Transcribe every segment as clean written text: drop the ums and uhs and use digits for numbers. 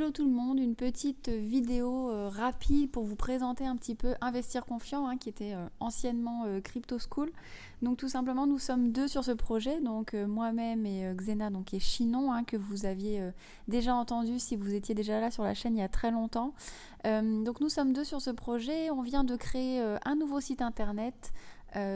Hello tout le monde, une petite vidéo rapide pour vous présenter un petit peu Investir Confiant, qui était anciennement Crypto School. Donc tout simplement, nous sommes deux sur ce projet, donc moi-même et Xena, donc, qui est Chinon, que vous aviez déjà entendu si vous étiez déjà là sur la chaîne il y a très longtemps. Donc nous sommes deux sur ce projet, on vient de créer un nouveau site internet.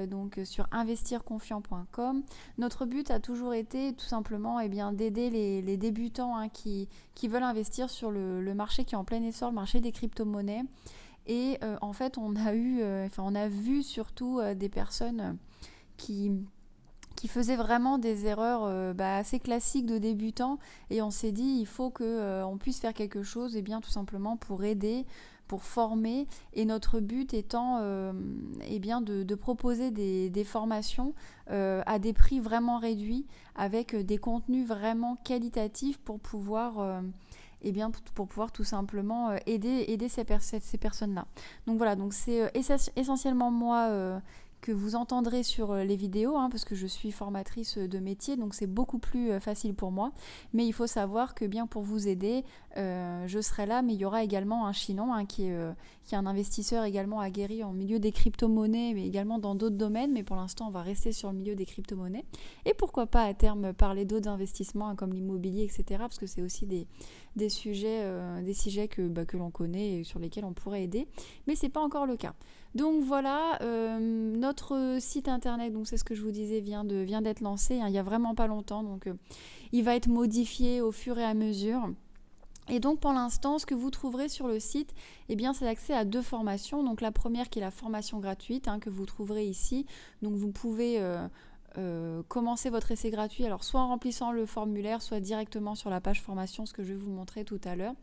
Donc sur investirconfiant.com. Notre but a toujours été tout simplement d'aider les débutants qui veulent investir sur le marché qui est en plein essor, le marché des crypto-monnaies. Et en fait, on a vu surtout des personnes qui faisaient vraiment des erreurs assez classiques de débutants, et on s'est dit il faut qu'on puisse faire quelque chose tout simplement pour aider, pour former, et notre but étant de proposer des formations à des prix vraiment réduits, avec des contenus vraiment qualitatifs pour pouvoir tout simplement aider ces personnes-là. Donc voilà, donc c'est essentiellement moi que vous entendrez sur les vidéos, parce que je suis formatrice de métier, donc c'est beaucoup plus facile pour moi. Mais il faut savoir que bien pour vous aider, je serai là, mais il y aura également un Chinon qui est un investisseur également aguerri en milieu des crypto-monnaies, mais également dans d'autres domaines. Mais pour l'instant, on va rester sur le milieu des crypto-monnaies. Et pourquoi pas à terme parler d'autres investissements comme l'immobilier, etc. Parce que c'est aussi des sujets que l'on connaît et sur lesquels on pourrait aider. Mais c'est pas encore le cas. Donc voilà, notre site internet, donc c'est ce que je vous disais, vient d'être lancé il y a vraiment pas longtemps. Donc il va être modifié au fur et à mesure. Et donc pour l'instant, ce que vous trouverez sur le site, c'est l'accès à 2 formations. Donc la première qui est la formation gratuite que vous trouverez ici. Donc vous pouvez commencer votre essai gratuit, alors soit en remplissant le formulaire, soit directement sur la page formation, ce que je vais vous montrer tout à l'heure.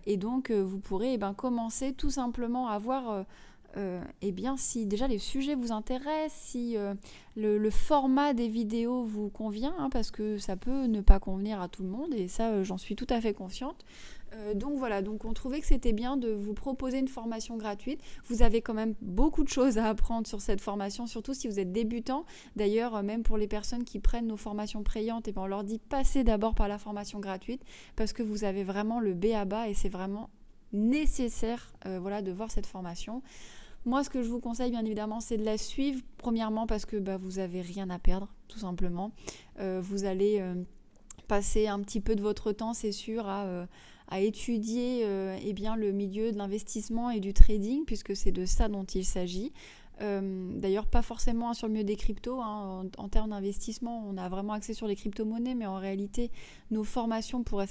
Et donc vous pourrez commencer tout simplement à voir si déjà les sujets vous intéressent, si le format des vidéos vous convient, parce que ça peut ne pas convenir à tout le monde, et ça j'en suis tout à fait consciente. Donc voilà, donc on trouvait que c'était bien de vous proposer une formation gratuite. Vous avez quand même beaucoup de choses à apprendre sur cette formation, surtout si vous êtes débutant. D'ailleurs, même pour les personnes qui prennent nos formations payantes, on leur dit passez d'abord par la formation gratuite, parce que vous avez vraiment le b.a.-ba et c'est vraiment nécessaire de voir cette formation. Moi, ce que je vous conseille, bien évidemment, c'est de la suivre. Premièrement, parce que vous n'avez rien à perdre, tout simplement. Vous allez passer un petit peu de votre temps, c'est sûr, à étudier le milieu de l'investissement et du trading, puisque c'est de ça dont il s'agit. D'ailleurs, pas forcément sur le milieu des cryptos. En termes d'investissement, on a vraiment axé sur les crypto-monnaies, mais en réalité, nos formations pourraient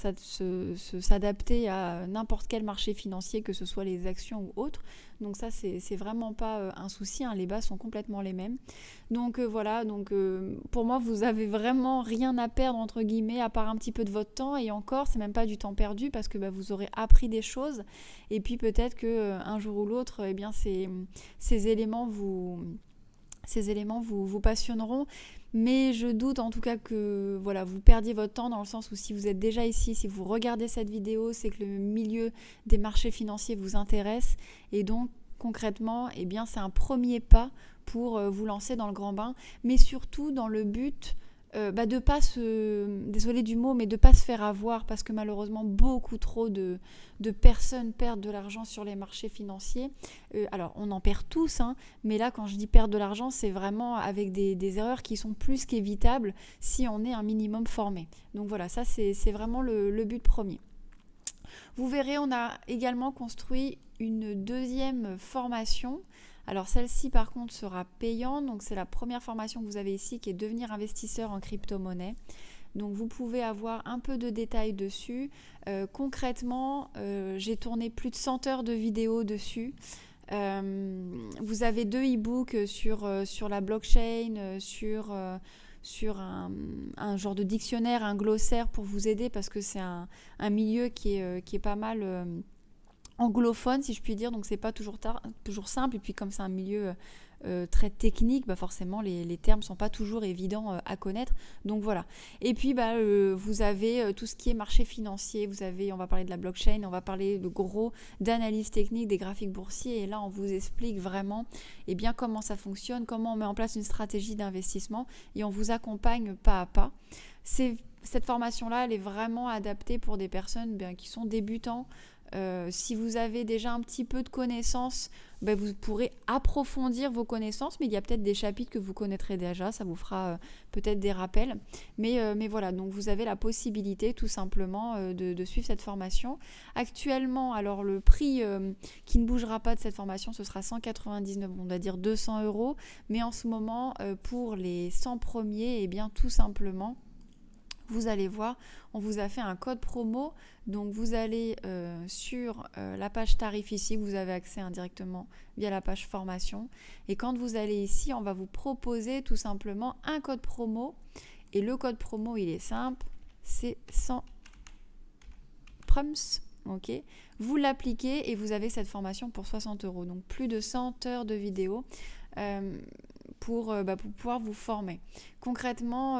s'adapter à n'importe quel marché financier, que ce soit les actions ou autres. Donc ça, c'est vraiment pas un souci. Les bases sont complètement les mêmes. Donc voilà. Donc pour moi, vous avez vraiment rien à perdre entre guillemets, à part un petit peu de votre temps. Et encore, c'est même pas du temps perdu, parce que vous aurez appris des choses. Et puis peut-être que un jour ou l'autre, ces éléments vous passionneront. Mais je doute en tout cas que vous perdiez votre temps, dans le sens où si vous êtes déjà ici, si vous regardez cette vidéo, c'est que le milieu des marchés financiers vous intéresse. Et donc concrètement, c'est un premier pas pour vous lancer dans le grand bain. Mais surtout dans le but de pas désolé du mot, mais de pas se faire avoir, parce que malheureusement beaucoup trop de personnes perdent de l'argent sur les marchés financiers. Alors on en perd tous, mais là quand je dis perdre de l'argent, c'est vraiment avec des erreurs qui sont plus qu'évitables si on est un minimum formé. Donc voilà, ça c'est vraiment le but premier. Vous verrez, on a également construit une deuxième formation. Alors celle-ci par contre sera payante, donc c'est la première formation que vous avez ici, qui est devenir investisseur en crypto-monnaie. Donc vous pouvez avoir un peu de détails dessus. Concrètement, j'ai tourné plus de 100 heures de vidéos dessus. Vous avez 2 e-books sur la blockchain, sur un genre de dictionnaire, un glossaire pour vous aider, parce que c'est un milieu qui est pas mal anglophone, si je puis dire, donc c'est pas toujours simple. Et puis comme c'est un milieu très technique, forcément les termes sont pas toujours évidents à connaître. Donc voilà. Et puis vous avez tout ce qui est marché financier. On va parler de la blockchain, on va parler de gros d'analyse technique des graphiques boursiers. Et là on vous explique vraiment comment ça fonctionne, comment on met en place une stratégie d'investissement, et on vous accompagne pas à pas. cette formation-là, elle est vraiment adaptée pour des personnes qui sont débutants. Si vous avez déjà un petit peu de connaissances, vous pourrez approfondir vos connaissances, mais il y a peut-être des chapitres que vous connaîtrez déjà, ça vous fera peut-être des rappels. Mais voilà, donc vous avez la possibilité tout simplement de suivre cette formation. Actuellement, alors le prix qui ne bougera pas de cette formation, ce sera 199, on va dire 200 €. Mais en ce moment, pour les 100 premiers, eh bien tout simplement, vous allez voir, on vous a fait un code promo. Donc vous allez sur la page tarif ici, vous avez accès indirectement via la page formation. Et quand vous allez ici, on va vous proposer tout simplement un code promo. Et le code promo, il est simple, c'est 100 prums. Ok, vous l'appliquez et vous avez cette formation pour 60 €. Donc plus de 100 heures de vidéos. Pour pouvoir vous former. Concrètement,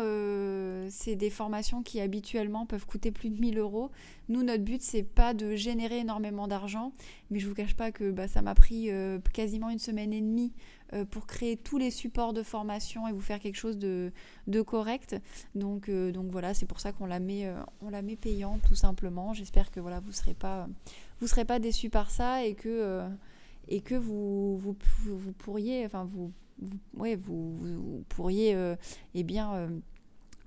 c'est des formations qui habituellement peuvent coûter plus de 1000 €. Nous, notre but, c'est pas de générer énormément d'argent, mais je vous cache pas que ça m'a pris quasiment 1 semaine et demie pour créer tous les supports de formation et vous faire quelque chose de correct. Donc voilà, c'est pour ça qu'on la met payante tout simplement. J'espère que voilà, vous serez pas déçus par ça et que vous pourriez, vous pourriez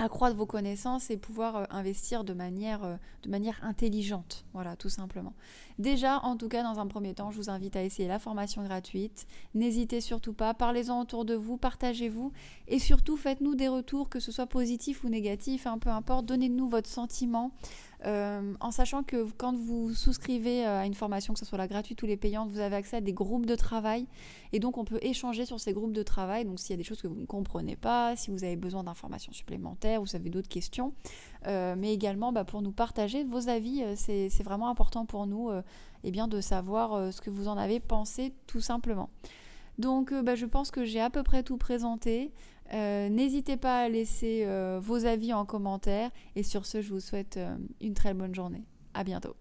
accroître vos connaissances et pouvoir investir de manière intelligente, voilà, tout simplement. Déjà, en tout cas, dans un premier temps, je vous invite à essayer la formation gratuite. N'hésitez surtout pas, parlez-en autour de vous, partagez-vous et surtout faites-nous des retours, que ce soit positif ou négatif, peu importe, donnez-nous votre sentiment. En sachant que quand vous souscrivez à une formation, que ce soit la gratuite ou les payantes, vous avez accès à des groupes de travail et donc on peut échanger sur ces groupes de travail. Donc s'il y a des choses que vous ne comprenez pas, si vous avez besoin d'informations supplémentaires, vous avez d'autres questions, mais également pour nous partager vos avis, c'est vraiment important pour nous de savoir ce que vous en avez pensé tout simplement. Donc je pense que j'ai à peu près tout présenté. N'hésitez pas à laisser vos avis en commentaire et sur ce, je vous souhaite une très bonne journée. À bientôt.